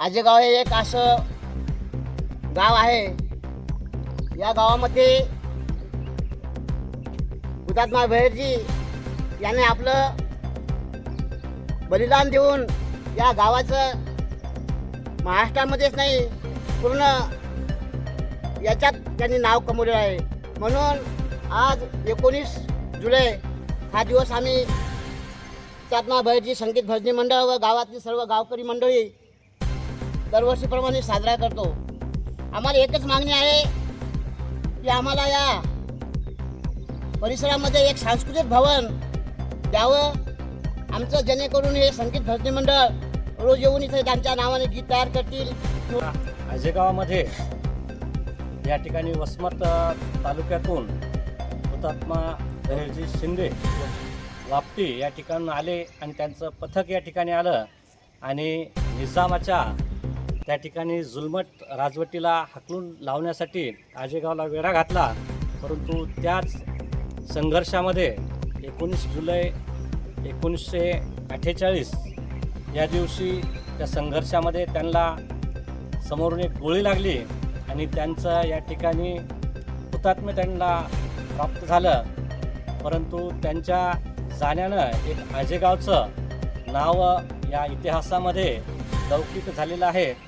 आजेगाव हे एक असं गाव आहे. या गावामध्ये हुतात्मा भैरजी याने आपलं बलिदान देऊन या गावाचं महाराष्ट्रामध्येच नाही पूर्ण याच्यात त्यांनी नाव कमवलेलं आहे. म्हणून आज 19 जुलै हा दिवस आम्ही हुतात्मा भैरजी संगीत भजनी मंडळ व गावातली सर्व गावकरी मंडळी दरवर्षीप्रमाणे साजरा करतो. आम्हाला एकच मागणी आहे की आम्हाला या परिसरामध्ये एक सांस्कृतिक भवन द्यावं आमचं, जेणेकरून हे संगीत भजनी मंडळ रोज येऊन इथे त्यांच्या नावाने गीत तयार करतील. आजेगावामध्ये या ठिकाणी वसमत तालुक्यातून हुतात्मा भैरजी शिंदे वापटी या ठिकाणून आले आणि त्यांचं पथक या ठिकाणी आलं आणि निजामाच्या त्या ठिकाणी जुलमट राजवटीला हाकलून लावण्यासाठी आजेगावला वेढा घातला. परंतु त्याच संघर्षामध्ये 19 जुलै 1948 या दिवशी त्या संघर्षामध्ये त्यांना समोरून एक गोळी लागली आणि त्यांचं या ठिकाणी हुतात्म्य त्यांना प्राप्त झालं. परंतु त्यांच्या जाण्यानं एक आजेगावचं नाव या इतिहासामध्ये लौकिक झालेलं आहे.